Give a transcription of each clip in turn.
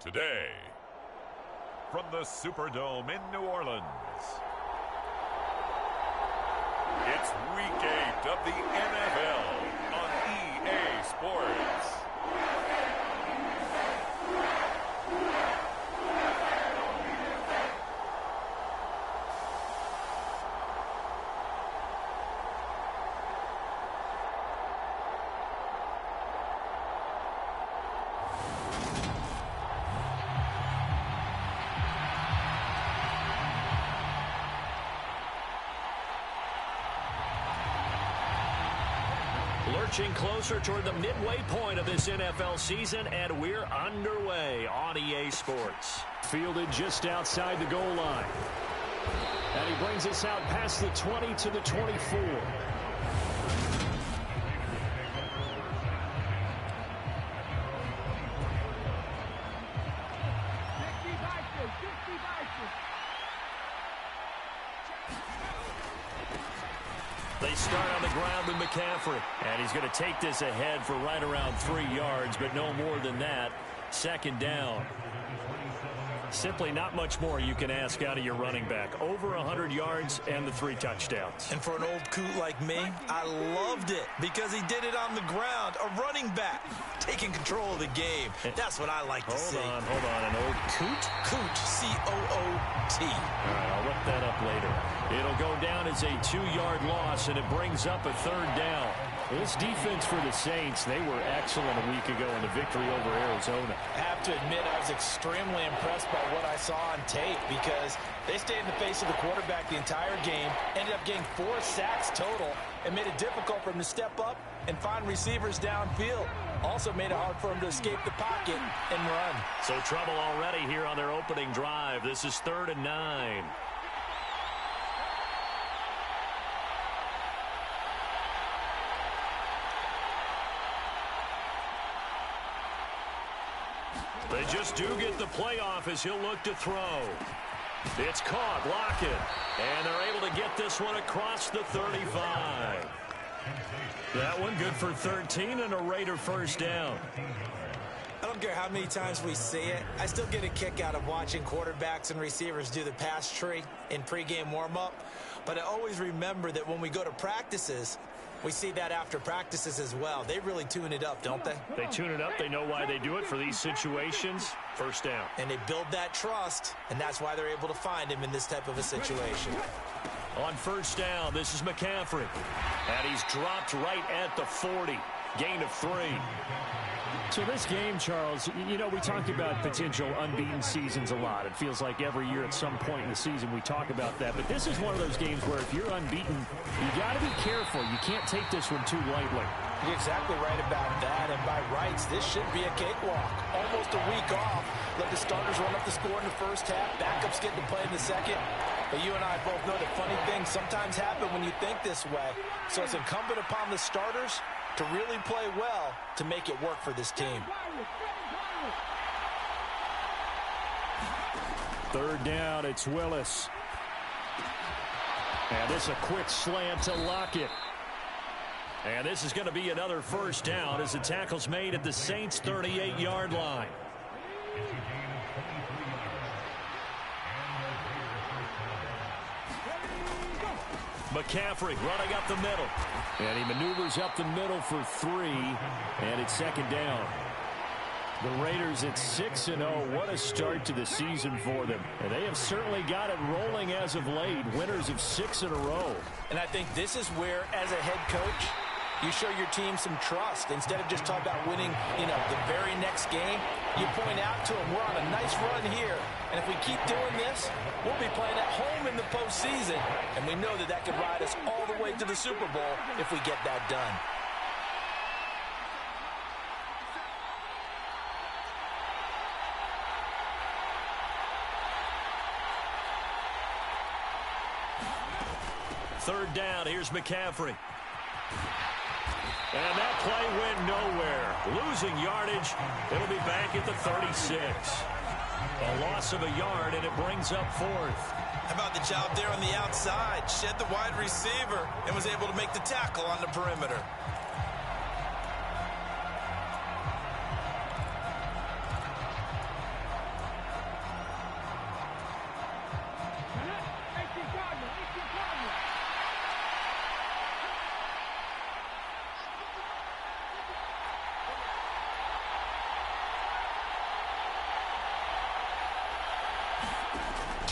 Today, from the Superdome in New Orleans, it's Week 8 of the NFL on EA Sports. Lurching closer toward the midway point of this NFL season, and we're underway on EA Sports. Fielded just outside the goal line. And he brings us out past the 20 to the 24. They start on the ground with McCaffrey. And he's going to take this ahead for right around 3 yards, but no more than that. Second down. Simply not much more you can ask out of your running back. Over 100 yards and the 3 touchdowns. And for an old coot like me, I loved it because he did it on the ground. A running back taking control of the game. That's what I like to see. Hold on. An old coot? Coot, C-O-O-T. All right, I'll look that up later. It'll go down as a 2-yard loss, and it brings up a third down. This defense for the Saints, they were excellent a week ago in the victory over Arizona. I have to admit, I was extremely impressed by what I saw on tape because they stayed in the face of the quarterback the entire game, ended up getting 4 sacks total, and made it difficult for him to step up and find receivers downfield. Also made it hard for him to escape the pocket and run. So trouble already here on their opening drive. This is 3rd and 9. They just do get the playoff as he'll look to throw. It's caught, Lockett. And they're able to get this one across the 35. That one good for 13 and a Raider first down. I don't care how many times we see it. I still get a kick out of watching quarterbacks and receivers do the pass tree in pregame warm-up. But I always remember that when we go to practices, we see that after practices as well. They really tune it up, don't they? They tune it up. They know why they do it for these situations. First down. And they build that trust, and that's why they're able to find him in this type of a situation. On first down, this is McCaffrey. And he's dropped right at the 40. Gain of 3. So this game, Charles, you know, we talked about potential unbeaten seasons a lot. It feels like every year at some point in the season we talk about that. But this is one of those games where if you're unbeaten, you got to be careful. You can't take this one too lightly. You're exactly right about that. And by rights, this should be a cakewalk. Almost a week off. Let the starters run up the score in the first half. Backups get to play in the second. But you and I both know that funny things sometimes happen when you think this way. So it's incumbent upon the starters to really play well to make it work for this team. Third down, it's Willis. And this is a quick slant to Lockett. And this is going to be another first down as the tackle's made at the Saints' 38-yard line. McCaffrey running up the middle. And he maneuvers up the middle for 3. And it's second down. The Raiders at 6-0. What a start to the season for them. And they have certainly got it rolling as of late. Winners of 6 in a row. And I think this is where, as a head coach, you show your team some trust. Instead of just talking about winning, the very next game, you point out to them, we're on a nice run here. And if we keep doing this, we'll be playing at home in the postseason. And we know that that could ride us all the way to the Super Bowl if we get that done. Third down, here's McCaffrey. And that play went nowhere. Losing yardage. It'll be back at the 36. A loss of a yard, and it brings up 4th. How about the job there on the outside? Shed the wide receiver and was able to make the tackle on the perimeter.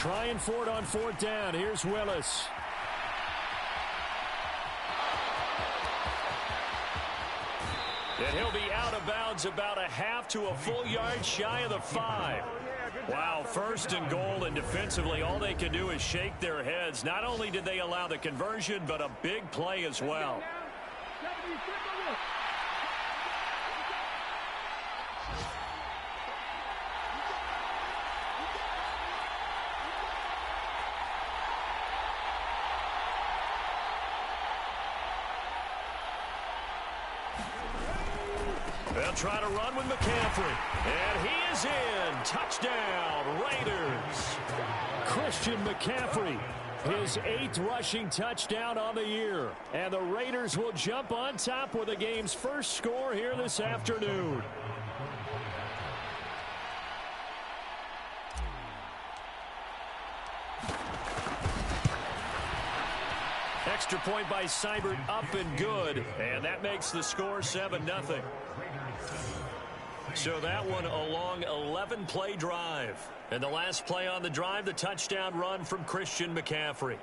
trying for it on 4th down. Here's Willis. And he'll be out of bounds about a half to a full yard shy of the 5. Wow, 1st and goal, and defensively all they can do is shake their heads. Not only did they allow the conversion, but a big play as well. They'll try to run with McCaffrey. And he is in. Touchdown, Raiders. Christian McCaffrey, his 8th rushing touchdown on the year. And the Raiders will jump on top with the game's first score here this afternoon. Extra point by Seibert, up and good. And that makes the score 7-0. So that one a long 11-play drive. And the last play on the drive, the touchdown run from Christian McCaffrey.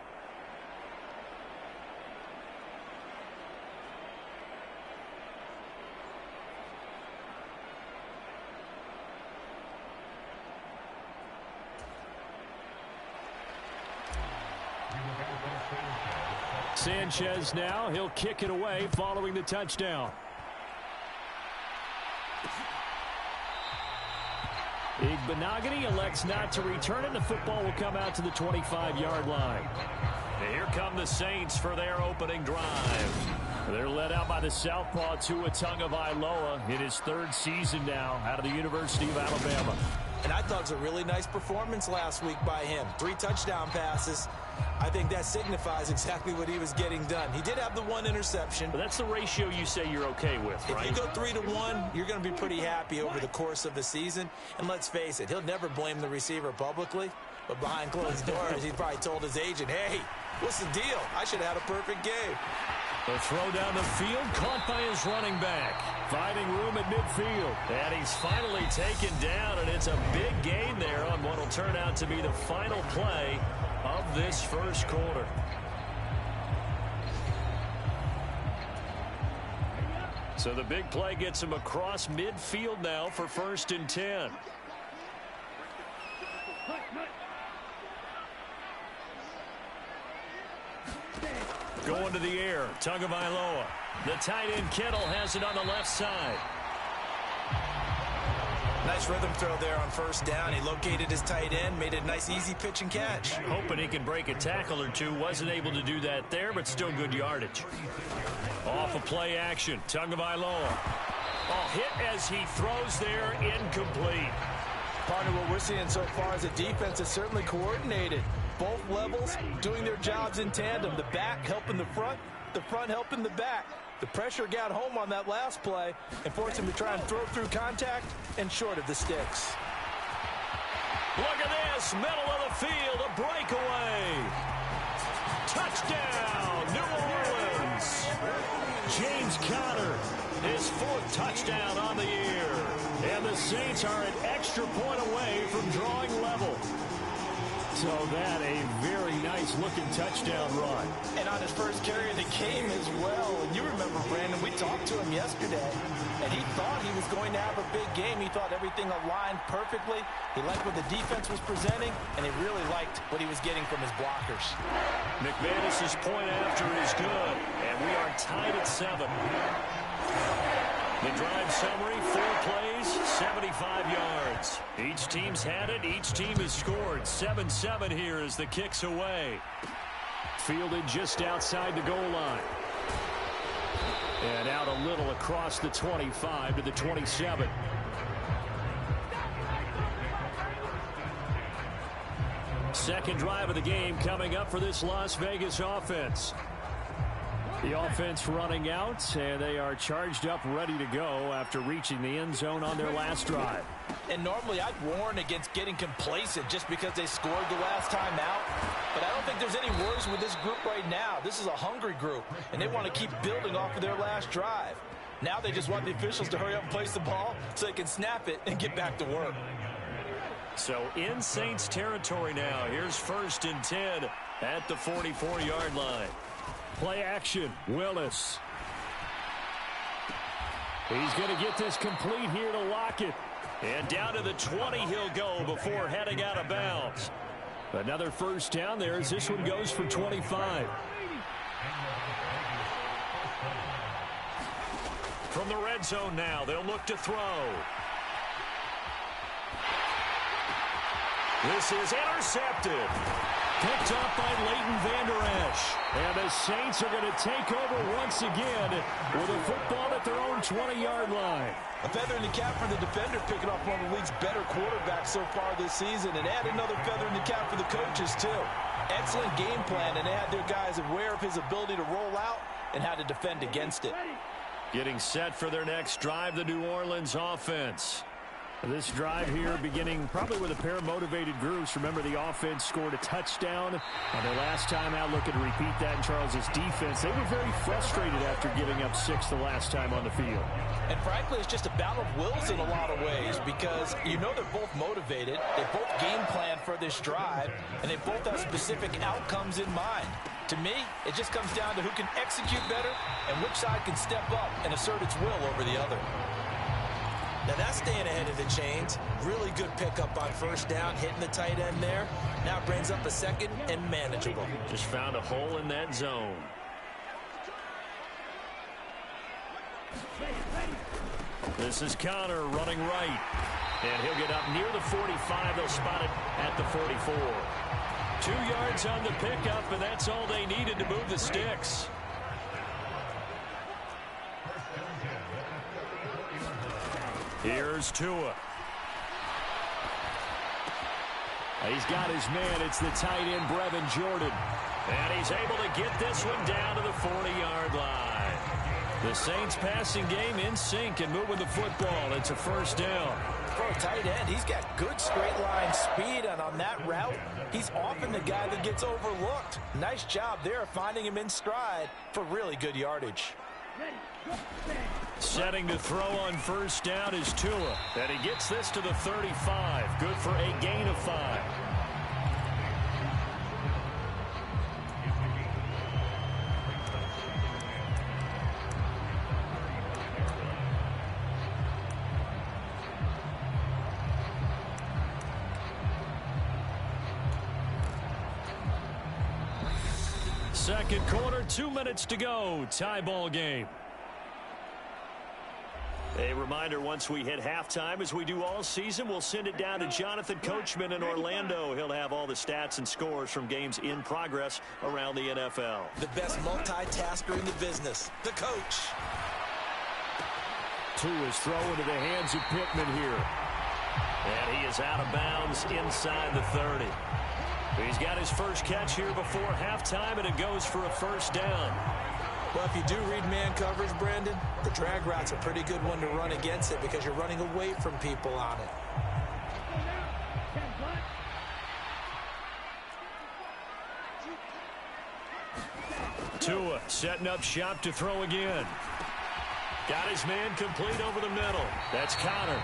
Sanchez now, he'll kick it away following the touchdown. Igbenogany elects not to return it. The football will come out to the 25-yard line. And here come the Saints for their opening drive. They're led out by the southpaw Tua Tagovailoa in his 3rd season now out of the University of Alabama. And I thought it was a really nice performance last week by him. 3 touchdown passes. I think that signifies exactly what he was getting done. He did have the 1 interception. But that's the ratio you say you're okay with, right? If you go 3-1, you're going to be pretty happy over the course of the season. And let's face it, he'll never blame the receiver publicly. But behind closed doors, he probably told his agent, hey, what's the deal? I should have had a perfect game. The throw down the field, caught by his running back. Finding room at midfield. And he's finally taken down, and it's a big gain there on what will turn out to be the final play of this first quarter. So the big play gets him across midfield now for 1st and 10. Going to the air, Tagovailoa. The tight end Kittle has it on the left side. Nice rhythm throw there on 1st down. He located his tight end, made a nice easy pitch and catch. Hoping he can break a tackle or two. Wasn't able to do that there, but still good yardage. Off of play action, Tagovailoa. Hit as he throws there, incomplete. Partner, what we're seeing so far is a defense that's certainly coordinated. Both levels doing their jobs in tandem. The back helping the front helping the back. The pressure got home on that last play and forced him to try and throw through contact and short of the sticks. Look at this, middle of the field, a breakaway. Touchdown, New Orleans. James Conner, his 4th touchdown on the year. And the Saints are an extra point away from drawing level. So that a very nice-looking touchdown run. And on his first carry of the game as well. And you remember, Brandon, we talked to him yesterday, and he thought he was going to have a big game. He thought everything aligned perfectly. He liked what the defense was presenting, and he really liked what he was getting from his blockers. McManus's point after is good, and we are tied at 7. The drive summary, 4 plays, 75 yards. Each team's had it. Each team has scored. 7-7 here as the kick's away. Fielded just outside the goal line. And out a little across the 25 to the 27. Second drive of the game coming up for this Las Vegas offense. The offense running out, and they are charged up, ready to go after reaching the end zone on their last drive. And normally I'd warn against getting complacent just because they scored the last time out. But I don't think there's any worries with this group right now. This is a hungry group, and they want to keep building off of their last drive. Now they just want the officials to hurry up and place the ball so they can snap it and get back to work. So in Saints territory now. Here's 1st and 10 at the 44-yard line. Play action. Willis. He's going to get this complete here to Lockett. And down to the 20 he'll go before heading out of bounds. Another first down there as this one goes for 25. From the red zone now, they'll look to throw. This is intercepted. Picked up by Leighton Vander Esch. And the Saints are going to take over once again with a football at their own 20-yard line. A feather in the cap for the defender, picking off one of the league's better quarterbacks so far this season. And add another feather in the cap for the coaches, too. Excellent game plan, and they had their guys aware of his ability to roll out and how to defend against it. Getting set for their next drive, the New Orleans offense. This drive here beginning probably with a pair of motivated groups. Remember, the offense scored a touchdown on their last time out. Looking to repeat that in Charles's defense. They were very frustrated after giving up 6 the last time on the field. And frankly, it's just a battle of wills in a lot of ways because you know they're both motivated. They both game plan for this drive, and they both have specific outcomes in mind. To me, it just comes down to who can execute better and which side can step up and assert its will over the other. Now that's staying ahead of the chains. Really good pickup on first down, hitting the tight end there. Now brings up a second and manageable. Just found a hole in that zone. This is Connor running right. And he'll get up near the 45. They'll spot it at the 44. 2 yards on the pickup, and that's all they needed to move the sticks. Here's Tua. He's got his man. It's the tight end, Brevin Jordan. And he's able to get this one down to the 40-yard line. The Saints passing game in sync and moving the football. It's a first down. For a tight end, he's got good straight line speed, and on that route, he's often the guy that gets overlooked. Nice job there finding him in stride for really good yardage. Setting to throw on first down is Tua. And he gets this to the 35. Good for a gain of 5. Second quarter, 2 minutes to go. Tie ball game. A reminder, once we hit halftime, as we do all season, we'll send it down to Jonathan Coachman in Orlando. He'll have all the stats and scores from games in progress around the NFL. The best multitasker in the business, the coach. Tua's throw into the hands of Pittman here. And he is out of bounds inside the 30. He's got his first catch here before halftime, and it goes for a first down. Well, if you do read man coverage, Brandon, the drag route's a pretty good one to run against it because you're running away from people on it. Tua setting up shop to throw again. Got his man complete over the middle. That's Connor.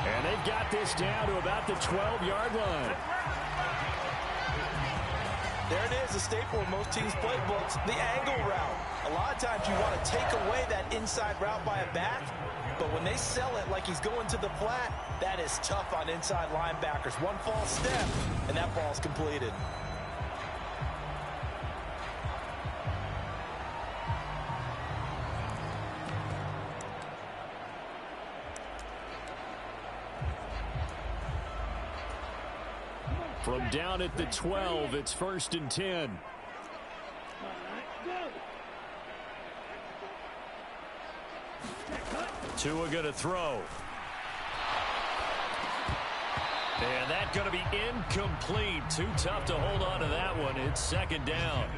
And they've got this down to about the 12-yard line. There it is, a staple of most teams' playbooks, the angle route. A lot of times you want to take away that inside route by a back, but when they sell it like he's going to the flat, that is tough on inside linebackers. One false step, and that ball's completed. From down at the 12, it's 1st and 10. Tua going to throw. And that's going to be incomplete. Too tough to hold on to that one. It's second down.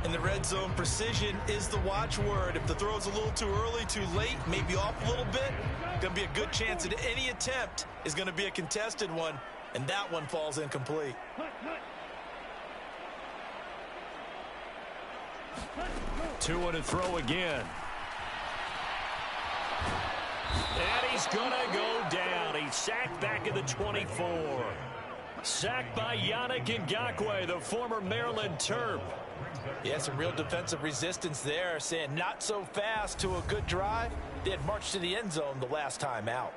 In the red zone, precision is the watchword. If the throw's a little too early, too late, maybe off a little bit, going to be a good chance that any attempt is going to be a contested one. And that one falls incomplete. Tua to throw again. And he's going to go down. He's sacked back at the 24. Sacked by Yannick Ngakoue, the former Maryland Terp. Yeah, some real defensive resistance there, saying not so fast to a good drive. They had marched to the end zone the last time out.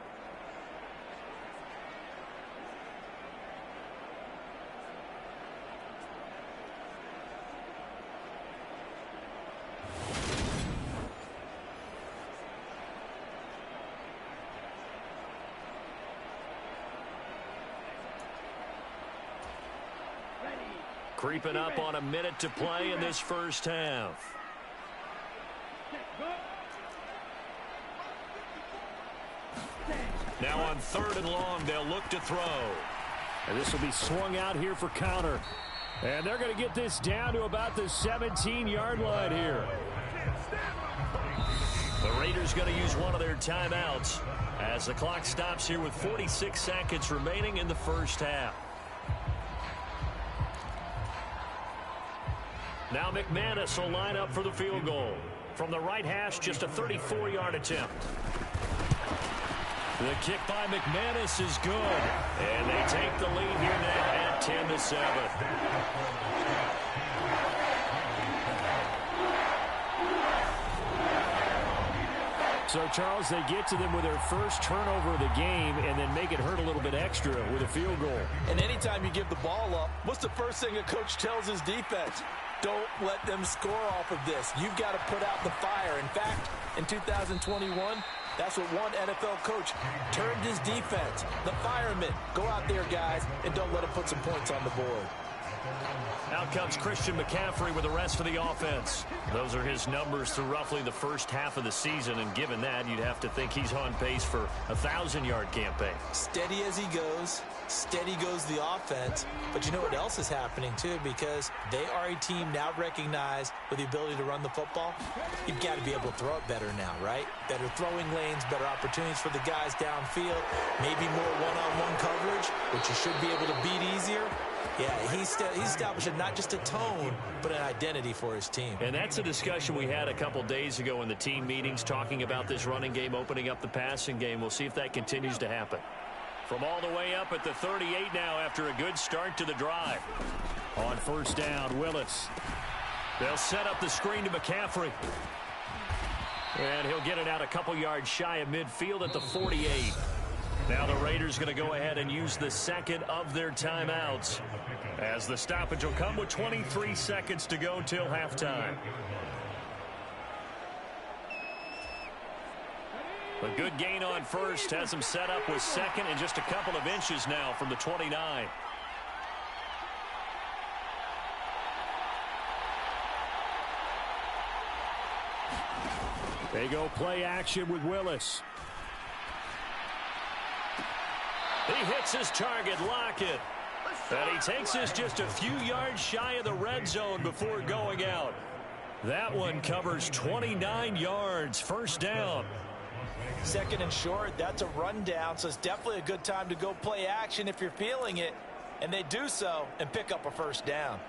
Creeping up on a minute to play in this first half. Now on 3rd and long, they'll look to throw. And this will be swung out here for counter. And they're going to get this down to about the 17-yard line here. The Raiders going to use one of their timeouts as the clock stops here with 46 seconds remaining in the first half. Now McManus will line up for the field goal. From the right hash, just a 34-yard attempt. The kick by McManus is good. And they take the lead here now at 10-7. So, Charles, they get to them with their first turnover of the game and then make it hurt a little bit extra with a field goal. And anytime you give the ball up, what's the first thing a coach tells his defense? Don't let them score off of this. You've got to put out the fire. In fact, in 2021, that's what one NFL coach termed his defense. The firemen. Go out there, guys, and don't let them put some points on the board. Out comes Christian McCaffrey with the rest of the offense. Those are his numbers through roughly the first half of the season, and given that, you'd have to think he's on pace for a 1,000-yard campaign. Steady as he goes. Steady goes the offense. But you know what else is happening, too, because they are a team now recognized with the ability to run the football. You've got to be able to throw it better now, right? Better throwing lanes, better opportunities for the guys downfield, maybe more one-on-one coverage, which you should be able to beat easier. Yeah, he's establishing not just a tone, but an identity for his team. And that's a discussion we had a couple days ago in the team meetings, talking about this running game opening up the passing game. We'll see if that continues to happen. From all the way up at the 38 now after a good start to the drive. On first down, Willis. They'll set up the screen to McCaffrey. And he'll get it out a couple yards shy of midfield at the 48. Now the Raiders going to go ahead and use the second of their timeouts, as the stoppage will come with 23 seconds to go till halftime. A good gain on first has them set up with second and just a couple of inches now from the 29. They go play action with Willis. He hits his target, Lockett. And he takes us just a few yards shy of the red zone before going out. That one covers 29 yards, first down. Second and short, that's a rundown, so it's definitely a good time to go play action if you're feeling it. And they do so and pick up a first down.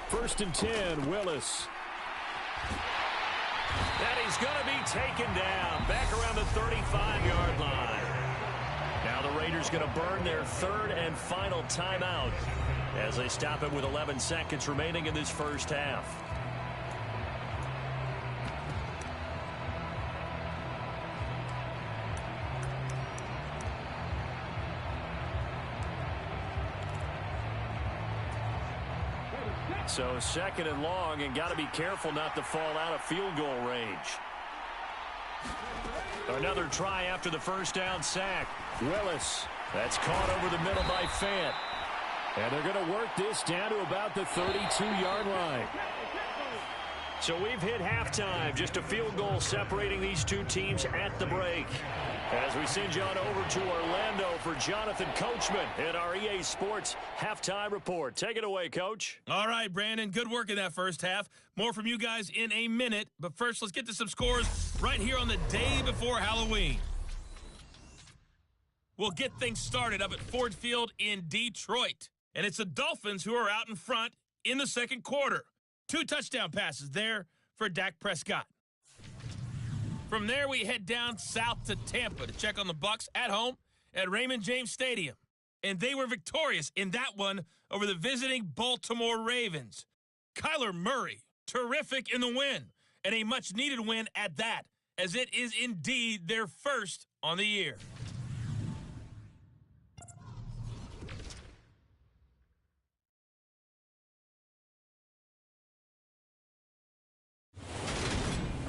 First and 10, Willis. And he's going to be taken down back around the 35-yard line. Now the Raiders going to burn their third and final timeout as they stop it with 11 seconds remaining in this first half. So second and long, and got to be careful not to fall out of field goal range. Another try after the first down sack. Willis. That's caught over the middle by Fant. And they're going to work this down to about the 32-yard line. So we've hit halftime. Just a field goal separating these two teams at the break. As we send you on over to Orlando for Jonathan Coachman in our EA Sports Halftime Report. Take it away, Coach. All right, Brandon, good work in that first half. More from you guys in a minute. But first, let's get to some scores right here on the day before Halloween. will get things started up at Ford Field in Detroit. And it's the Dolphins who are out in front in the second quarter. 2 touchdown passes there for Dak Prescott. From there, we head down south to Tampa to check on the Bucs at home at Raymond James Stadium. And they were victorious in that one over the visiting Baltimore Ravens. Kyler Murray, terrific in the win, and a much-needed win at that, as it is indeed their first on the year.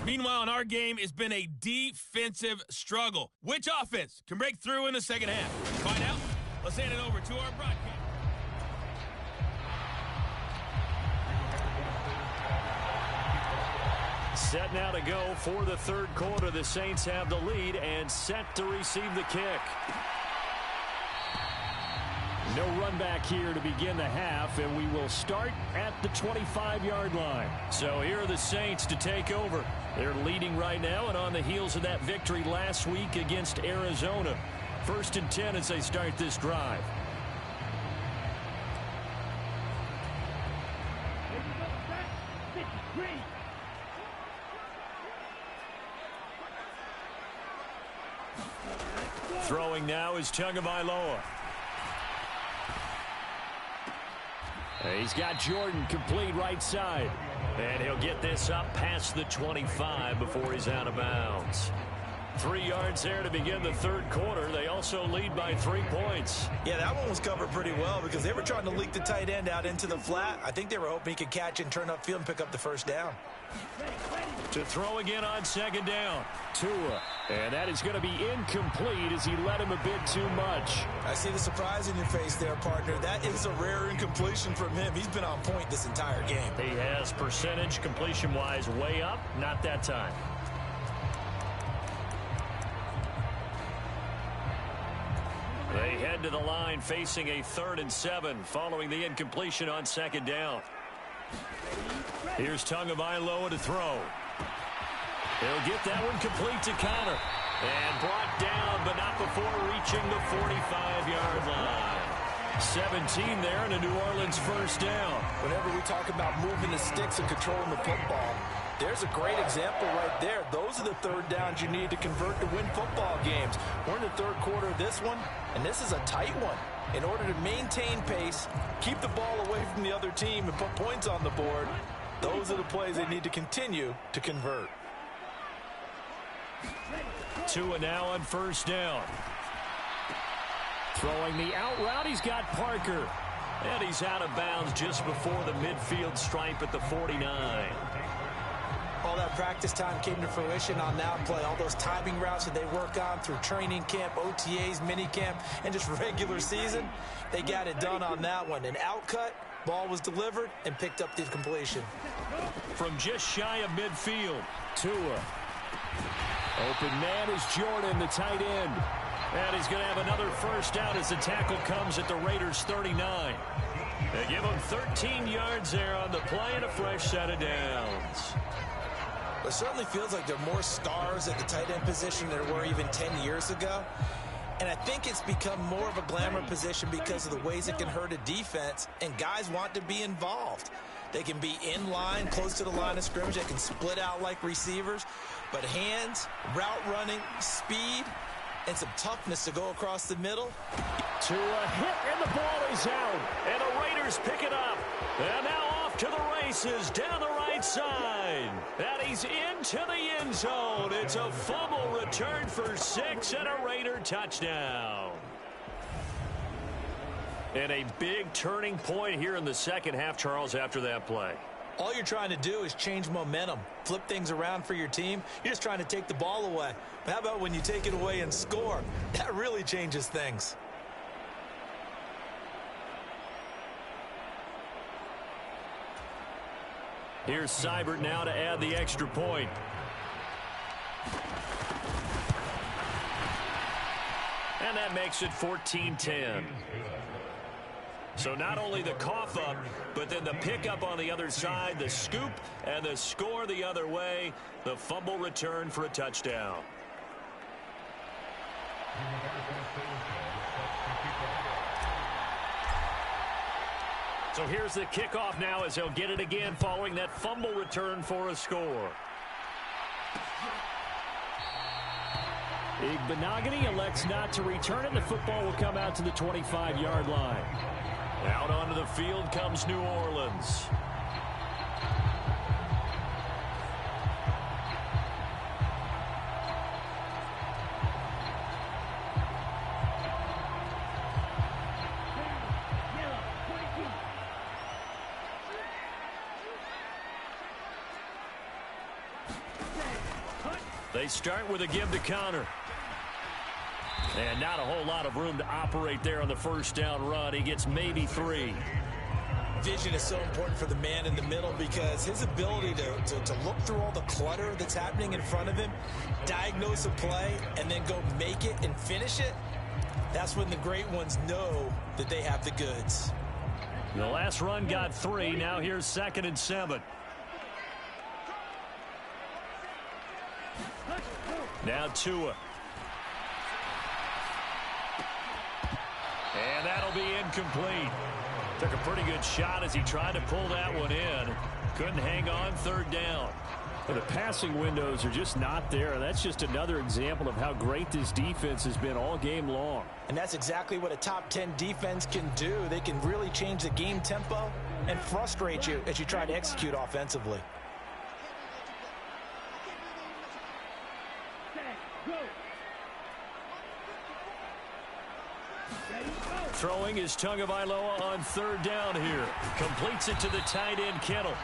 Meanwhile, in our game, it's been a defensive struggle. Which offense can break through in the second half? Find out. Let's hand it over to our broadcast. Set now to go for the third quarter. The Saints have the lead and set to receive the kick. No run back here to begin the half, and we will start at the 25-yard line. So here are the Saints to take over. They're leading right now and on the heels of that victory last week against Arizona. 1st and 10 as they start this drive. Throwing now is Tagovailoa. He's got Jordan complete right side. And he'll get this up past the 25 before he's out of bounds. 3 yards there to begin the third quarter. They also lead by 3 points. Yeah, that one was covered pretty well because they were trying to leak the tight end out into the flat. I think they were hoping he could catch it and turn upfield and pick up the first down. To throw again on second down. Tua. And that is going to be incomplete as he led him a bit too much. I see the surprise in your face there, partner. That is a rare incompletion from him. He's been on point this entire game. He has percentage completion-wise way up. Not that time. They head to the line facing a 3rd and 7 following the incompletion on second down. Here's Tagovailoa to throw. He'll get that one complete to Connor. And brought down, but not before reaching the 45-yard line. 17 there and a New Orleans first down. Whenever we talk about moving the sticks and controlling the football, there's a great example right there. Those are the third downs you need to convert to win football games. We're in the third quarter of this one, and this is a tight one. In order to maintain pace, keep the ball away from the other team, and put points on the board, those are the plays they need to continue to convert. Tua now on first down. Throwing the out route, he's got Parker. And he's out of bounds just before the midfield stripe at the 49. All that practice time came to fruition on that play. All those timing routes that they work on through training camp, OTAs, minicamp, and just regular season, they got it done on that one. An outcut, ball was delivered, and picked up the completion. From just shy of midfield, Tua. Open man is Jordan, the tight end. And he's going to have another first down as the tackle comes at the Raiders' 39. They give him 13 yards there on the play and a fresh set of downs. It certainly feels like there are more stars at the tight end position than there were even 10 years ago. And I think it's become more of a glamour position because of the ways it can hurt a defense, and guys want to be involved. They can be in line, close to the line of scrimmage. They can split out like receivers. But hands, route running, speed, and some toughness to go across the middle. To a hit, and the ball is out. And the Raiders pick it up. And now off to the races down the right side. And he's into the end zone. It's a fumble return for 6 and a Raider touchdown. And a big turning point here in the second half, Charles, after that play. All you're trying to do is change momentum, flip things around for your team. You're just trying to take the ball away. But how about when you take it away and score? That really changes things. Here's Seibert now to add the extra point. And that makes it 14-10. So not only the cough up, but then the pickup on the other side, the scoop, and the score the other way. The fumble return for a touchdown. So here's the kickoff now as he'll get it again following that fumble return for a score. Igbenogany elects not to return it. The football will come out to the 25-yard line. Out onto the field comes New Orleans. They start with a give to Connor. And not a whole lot of room to operate there on the first down run. He gets maybe 3. Vision is so important for the man in the middle because his ability to look through all the clutter that's happening in front of him, diagnose a play, and then go make it and finish it, that's when the great ones know that they have the goods. The last run got 3. Now here's 2nd and 7. Now Tua. And that'll be incomplete. Took a pretty good shot as he tried to pull that one in. Couldn't hang on 3rd down. But the passing windows are just not there. That's just another example of how great this defense has been all game long. And that's exactly what a top 10 defense can do. They can really change the game tempo and frustrate you as you try to execute offensively. Throwing is Tagovailoa on 3rd down here. Completes it to the tight end, Kittle.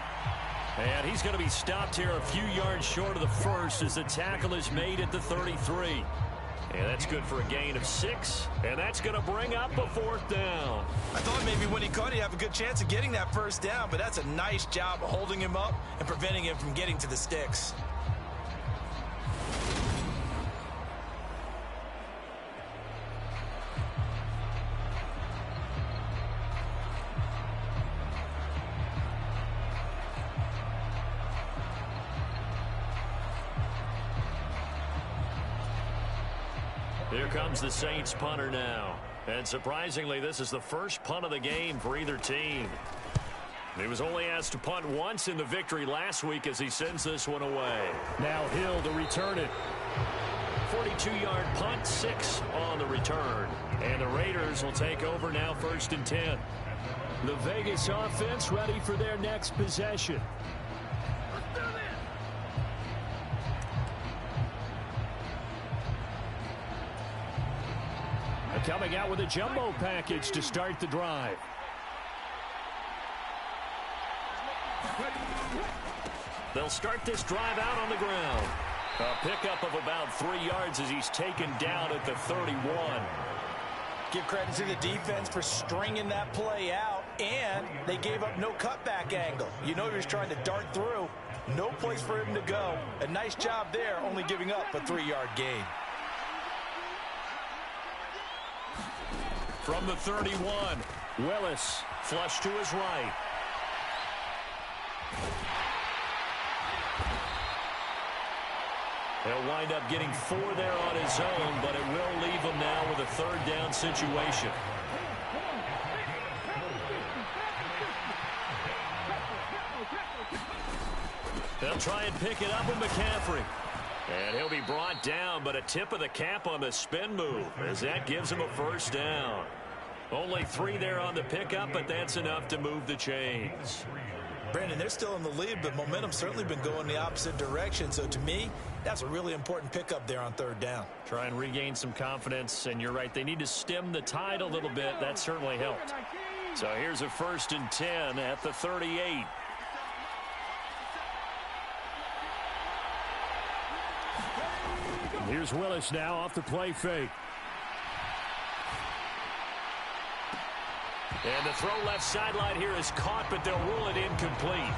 And he's going to be stopped here a few yards short of the first as the tackle is made at the 33. And that's good for a gain of 6. And that's going to bring up a 4th down. I thought maybe when he caught it, he'd have a good chance of getting that first down, but that's a nice job of holding him up and preventing him from getting to the sticks. Here comes the Saints punter now. And surprisingly, this is the first punt of the game for either team. He was only asked to punt once in the victory last week as he sends this one away. Now Hill to return it. 42-yard punt, 6 on the return. And the Raiders will take over now 1st and 10. The Vegas offense ready for their next possession. Coming out with a jumbo package to start the drive. They'll start this drive out on the ground. A pickup of about 3 yards as he's taken down at the 31. Give credit to the defense for stringing that play out, and they gave up no cutback angle. You know he was trying to dart through. No place for him to go. A nice job there, only giving up a 3-yard gain. From the 31, Willis flush to his right. He'll wind up getting 4 there on his own, but it will leave him now with a 3rd down situation. They'll try and pick it up with McCaffrey. And he'll be brought down, but a tip of the cap on the spin move as that gives him a 1st down. Only 3 there on the pickup, but that's enough to move the chains. Brandon, they're still in the lead, but momentum's certainly been going the opposite direction. So to me, that's a really important pickup there on 3rd down. Try and regain some confidence, and you're right, they need to stem the tide a little bit. That certainly helped. So here's a 1st and 10 at the 38. Here's Willis now off the play fake. And the throw left sideline here is caught, but they'll rule it incomplete.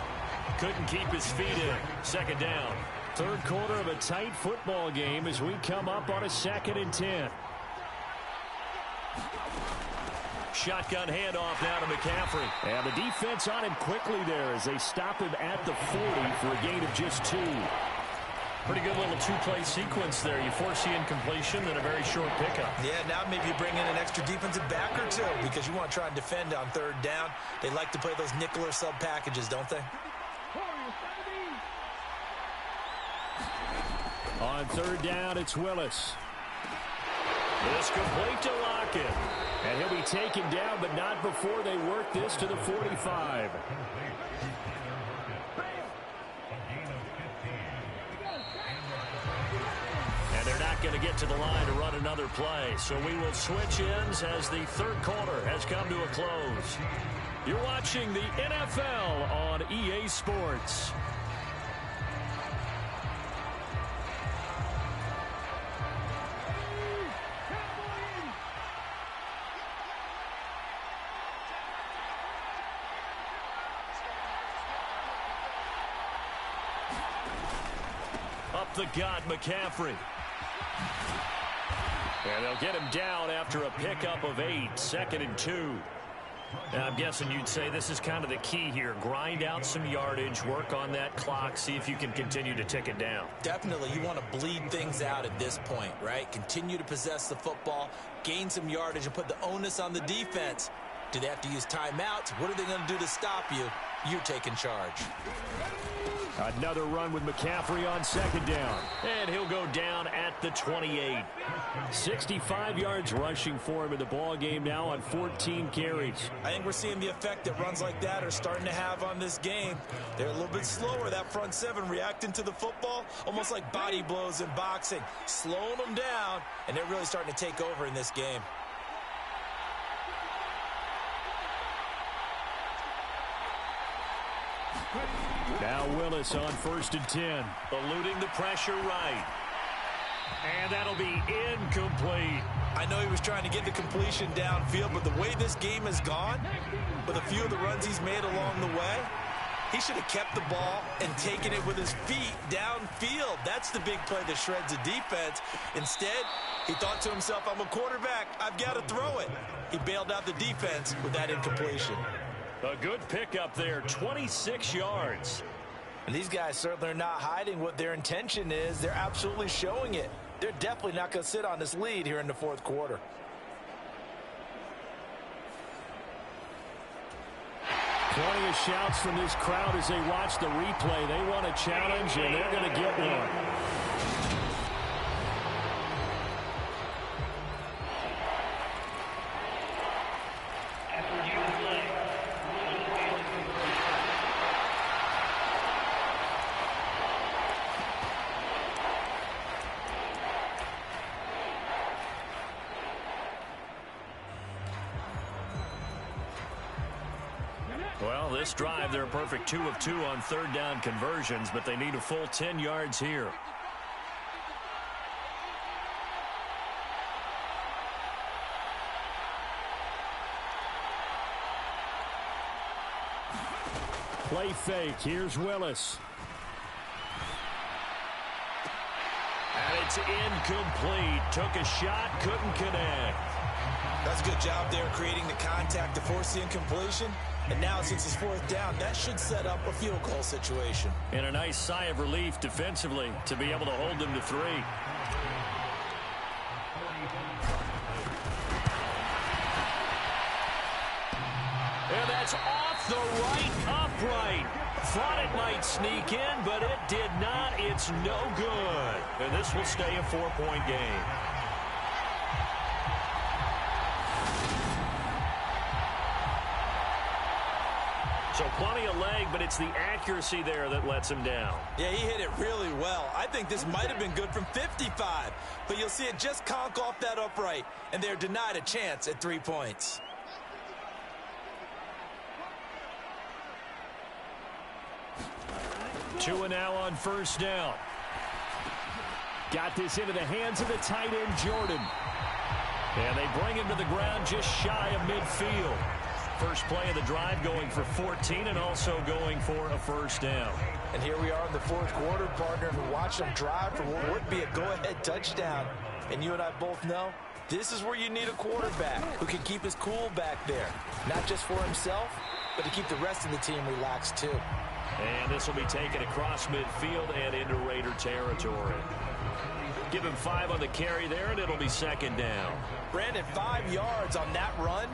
Couldn't keep his feet in. 2nd down. 3rd quarter of a tight football game as we come up on a 2nd and 10. Shotgun handoff now to McCaffrey. And the defense on him quickly there as they stop him at the 40 for a gain of just 2. Pretty good little two-play sequence there. You force the incompletion, then a very short pickup. Yeah, now maybe you bring in an extra defensive back or two because you want to try and defend on third down. They like to play those nickel or sub packages, don't they? On third down, it's Willis. This complete to Lockett. And he'll be taken down, but not before they work this to the 45. And they're not going to get to the line to run another play. So we will switch ends as the third quarter has come to a close. You're watching the NFL on EA Sports. Up the gut, McCaffrey. And they'll get him down after a pickup of 8, 2nd and 2. Now, I'm guessing you'd say this is kind of the key here. Grind out some yardage, work on that clock, see if you can continue to tick it down. Definitely, you want to bleed things out at this point, right? Continue to possess the football, gain some yardage, and put the onus on the defense. Do they have to use timeouts? What are they going to do to stop you? You're taking charge. Another run with McCaffrey on 2nd down. And he'll go down at the 28. 65 yards rushing for him in the ball game now on 14 carries. I think we're seeing the effect that runs like that are starting to have on this game. They're a little bit slower, that front seven, reacting to the football, almost like body blows in boxing, slowing them down, and they're really starting to take over in this game. Now Willis on 1st and 10. Eluding the pressure right. And that'll be incomplete. I know he was trying to get the completion downfield, but the way this game has gone, with a few of the runs he's made along the way, he should have kept the ball and taken it with his feet downfield. That's the big play that shreds the defense. Instead, he thought to himself, I'm a quarterback, I've got to throw it. He bailed out the defense with that incompletion. A good pickup there, 26 yards. And these guys certainly are not hiding what their intention is. They're absolutely showing it. They're definitely not going to sit on this lead here in the fourth quarter. Plenty of shouts from this crowd as they watch the replay. They want a challenge, and they're going to get one. Well, this drive, they're a perfect 2 of 2 on third down conversions, but they need a full 10 yards here. Play fake. Here's Willis. And it's incomplete. Took a shot, couldn't connect. That's a good job there creating the contact to force the incompletion. And now, since it's 4th down, that should set up a field goal situation. And a nice sigh of relief defensively to be able to hold them to 3. And that's off the right upright. Thought it might sneak in, but it did not. It's no good. And this will stay a 4-point game. So plenty of leg, but it's the accuracy there that lets him down. Yeah, he hit it really well. I think this might have been good from 55, but you'll see it just conk off that upright, and they're denied a chance at 3 points. Tua now on 1st down. Got this into the hands of the tight end, Jordan. And they bring him to the ground just shy of midfield. First play of the drive going for 14 and also going for a 1st down. And here we are in the 4th quarter, partner, and we watch them drive for what would be a go-ahead touchdown. And you and I both know this is where you need a quarterback who can keep his cool back there. Not just for himself, but to keep the rest of the team relaxed too. And this will be taken across midfield and into Raider territory. Give him 5 on the carry there, and it'll be second down. Brandon, 5 yards on that run.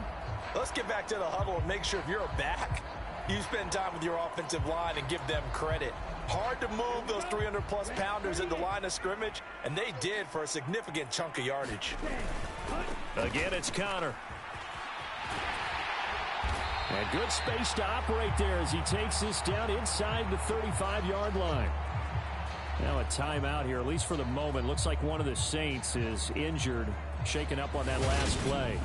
Let's get back to the huddle and make sure if you're a back, you spend time with your offensive line and give them credit. Hard to move those 300-plus pounders at the line of scrimmage, and they did for a significant chunk of yardage. Again, it's Connor. And good space to operate there as he takes this down inside the 35-yard line. Now a timeout here, at least for the moment. Looks like one of the Saints is injured, shaken up on that last play.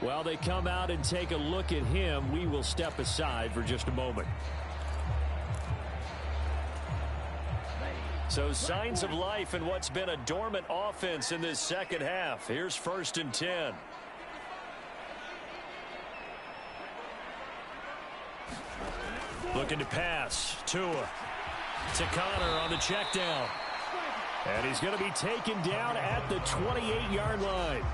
While they come out and take a look at him, we will step aside for just a moment. So signs of life in what's been a dormant offense in this second half. Here's 1st and 10. Looking to pass. Tua to Connor on the check down. And he's going to be taken down at the 28-yard line.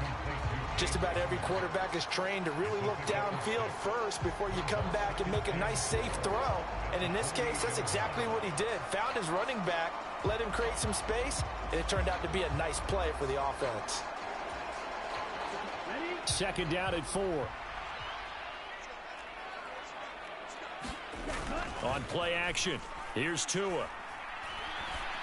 Just about every quarterback is trained to really look downfield first before you come back and make a nice, safe throw. And in this case, that's exactly what he did. Found his running back, let him create some space, and it turned out to be a nice play for the offense. Second down at 4. On play action, here's Tua.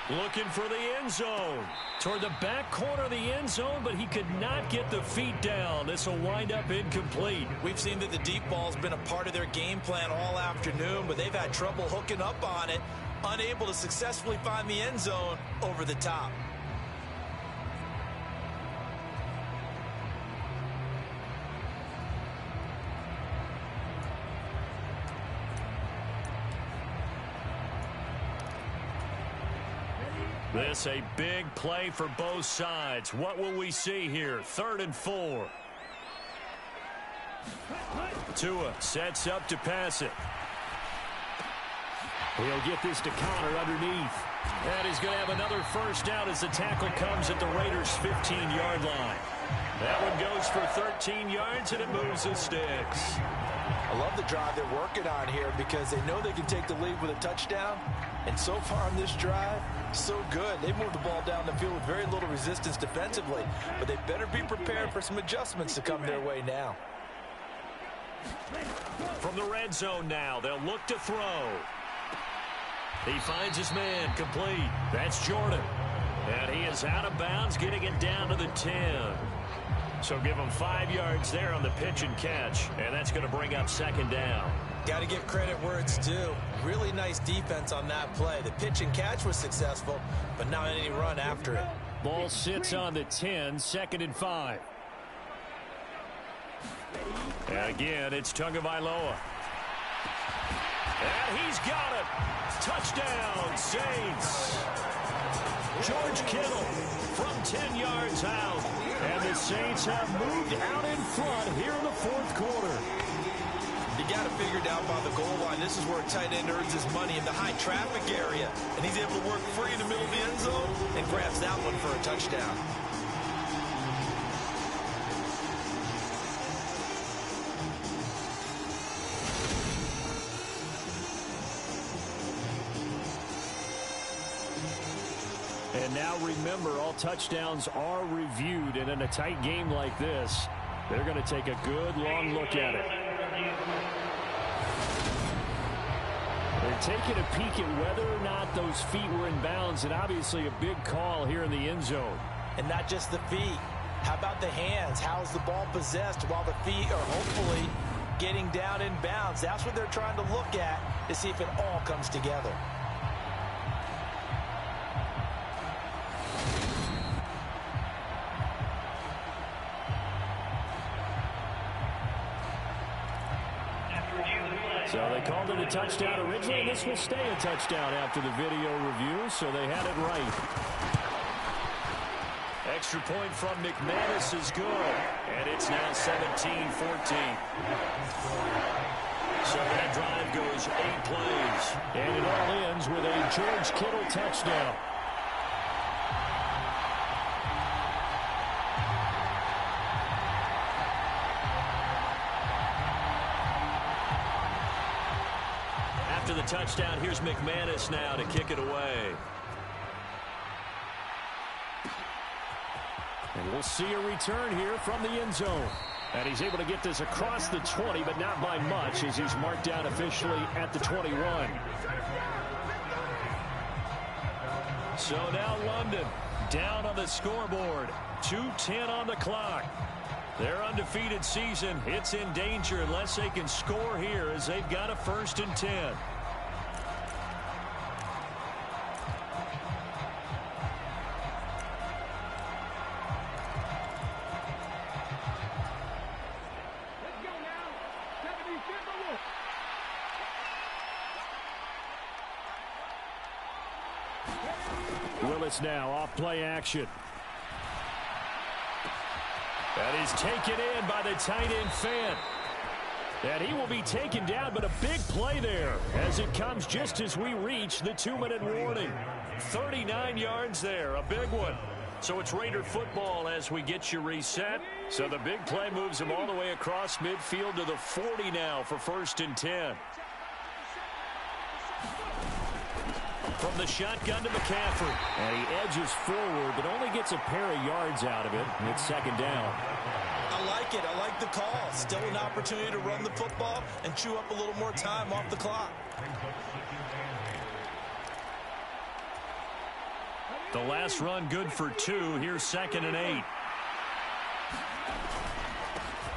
Looking for the end zone. Toward the back corner of the end zone, but he could not get the feet down. This will wind up incomplete. We've seen that the deep ball's been a part of their game plan all afternoon, but they've had trouble hooking up on it, unable to successfully find the end zone over the top. This a big play for both sides. What will we see here? 3rd and 4. Tua sets up to pass it. He'll get this to Connor underneath. And he's going to have another first down as the tackle comes at the Raiders' 15-yard line. That one goes for 13 yards, and it moves the sticks. I love the drive they're working on here because they know they can take the lead with a touchdown. And so far on this drive, so good. They moved the ball down the field with very little resistance defensively. But they better be prepared for some adjustments to come their way now. From the red zone now, they'll look to throw. He finds his man complete. That's Jordan. And he is out of bounds, getting it down to the 10. So give him 5 yards there on the pitch and catch. And that's going to bring up second down. Got to give credit where it's due. Really nice defense on that play. The pitch and catch was successful, but not any run after it. Ball sits on the 10, 2nd and 5. And again, it's Tagovailoa. And he's got it. Touchdown, Saints. George Kittle from 10 yards out. And the Saints have moved out in front here in the 4th quarter. You got to figure it out by the goal line. This is where a tight end earns his money in the high traffic area. And he's able to work free in the middle of the end zone and grabs that one for a touchdown. And now remember, all touchdowns are reviewed. And in a tight game like this, they're going to take a good long look at it. They're taking a peek at whether or not those feet were in bounds, and obviously a big call here in the end zone. And not just the feet. How about the hands? How's the ball possessed while the feet are hopefully getting down in bounds? That's what they're trying to look at to see if it all comes together. So they called it a touchdown originally, and this will stay a touchdown after the video review, so they had it right. Extra point from McManus is good, and it's now 17-14. So that drive goes 8 plays. And it all ends with a George Kittle touchdown. After the touchdown, here's McManus now to kick it away. And we'll see a return here from the end zone. And he's able to get this across the 20, but not by much, as he's marked down officially at the 21. So now London down on the scoreboard. 2:10 on the clock. Their undefeated season, it's in danger unless they can score here, as they've got a 1st and 10. Willis now off play action. That is taken in by the tight end Fant. And he will be taken down, but a big play there as it comes just as we reach the 2-minute warning. 39 yards there, a big one. So it's Raider football as we get you reset. So the big play moves him all the way across midfield to the 40 now for 1st and 10. From the shotgun to McCaffrey. And he edges forward, but only gets a pair of yards out of it. It's 2nd down. I like it. I like the call. Still an opportunity to run the football and chew up a little more time off the clock. The last run good for 2. Here's 2nd and 8.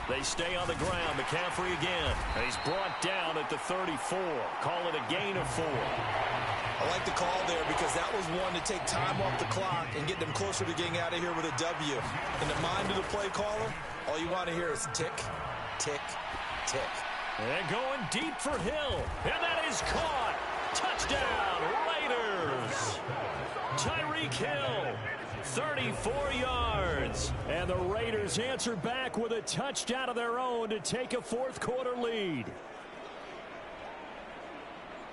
They stay on the ground. McCaffrey again. And he's brought down at the 34. Call it a gain of 4. I like the call there because that was one to take time off the clock and get them closer to getting out of here with a W. In the mind of the play caller, all you want to hear is tick, tick, tick. And going deep for Hill. And that is caught. Touchdown, Raiders. Tyreek Hill, 34 yards. And the Raiders answer back with a touchdown of their own to take a 4th quarter lead.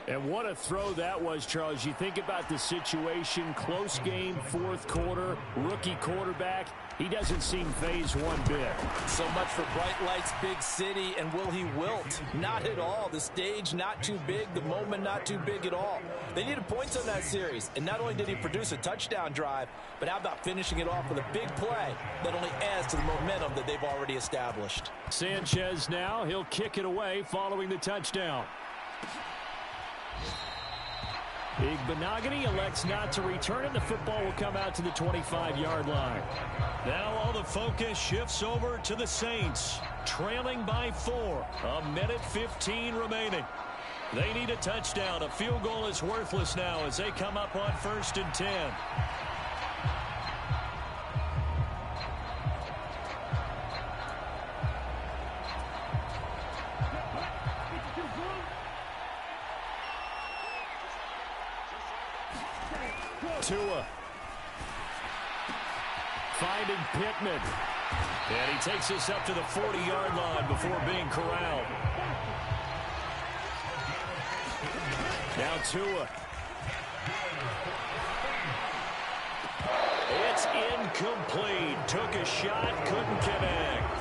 And what a throw that was, Charles. You think about the situation, close game, 4th quarter, rookie quarterback. He doesn't seem phased one bit. So much for bright lights, big city, and will he wilt? Not at all. The stage not too big, the moment not too big at all. They needed points on that series, and not only did he produce a touchdown drive, but how about finishing it off with a big play that only adds to the momentum that they've already established. Sanchez now, he'll kick it away following the touchdown. Igbenogany elects not to return it. The football will come out to the 25-yard line. Now all the focus shifts over to the Saints, trailing by 4. 1:15 remaining. They need a touchdown. A field goal is worthless now as they come up on 1st and 10. Tua finding Pittman. And he takes this up to the 40-yard line before being corralled. Now Tua. It's incomplete. Took a shot, couldn't connect.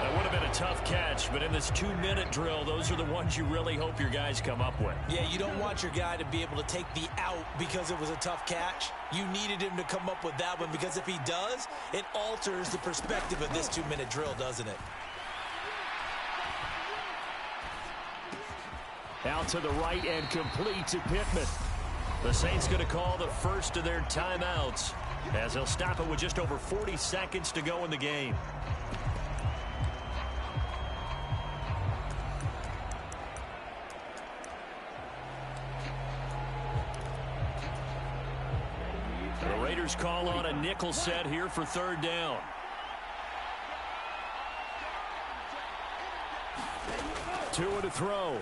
That would have been a tough catch, but in this 2-minute drill, those are the ones you really hope your guys come up with. Yeah, you don't want your guy to be able to take the out because it was a tough catch. You needed him to come up with that one because if he does, it alters the perspective of this 2-minute drill, doesn't it? Out to the right and complete to Pittman. The Saints going to call the first of their timeouts as they'll stop it with just over 40 seconds to go in the game. The Raiders call on a nickel set here for 3rd down. Tua to throw.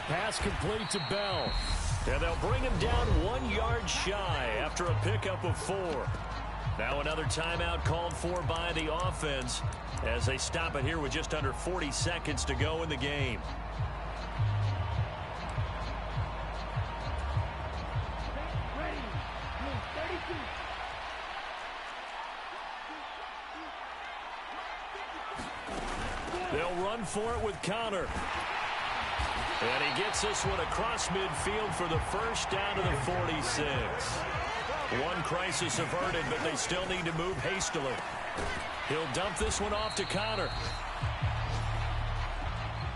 Pass complete to Bell. And they'll bring him down 1 yard shy after a pickup of 4. Now another timeout called for by the offense as they stop it here with just under 40 seconds to go in the game. They'll run for it with Connor. And he gets this one across midfield for the first down to the 46. One crisis averted, but they still need to move hastily. He'll dump this one off to Connor.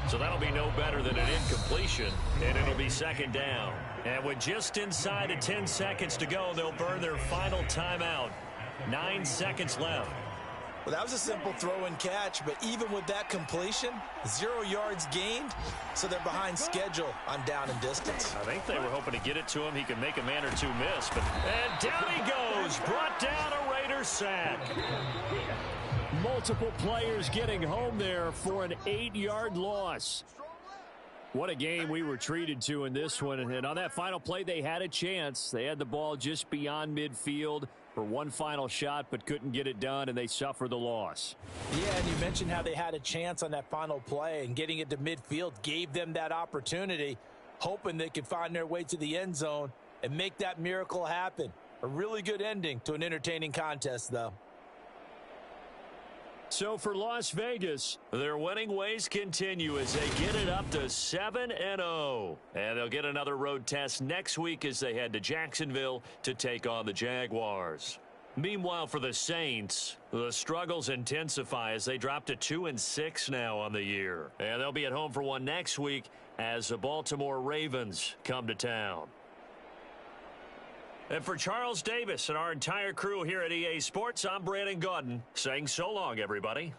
So that'll be no better than an incompletion, and it'll be second down. And with just inside of 10 seconds to go, they'll burn their final timeout. 9 seconds left. Well, that was a simple throw and catch, but even with that completion, 0 yards gained, so they're behind schedule on down and distance. I think they were hoping to get it to him. He could make a man or two miss, and down he goes. Brought down a Raider sack. Multiple players getting home there for an 8-yard loss. What a game we were treated to in this one. And on that final play, they had a chance. They had the ball just beyond midfield for one final shot, but couldn't get it done, and they suffer the loss. Yeah, and you mentioned how they had a chance on that final play, and getting it to midfield gave them that opportunity, hoping they could find their way to the end zone and make that miracle happen. A really good ending to an entertaining contest, though. So for Las Vegas, their winning ways continue as they get it up to 7-0. And they'll get another road test next week as they head to Jacksonville to take on the Jaguars. Meanwhile, for the Saints, the struggles intensify as they drop to 2-6 now on the year. And they'll be at home for one next week as the Baltimore Ravens come to town. And for Charles Davis and our entire crew here at EA Sports, I'm Brandon Gaudin saying so long, everybody.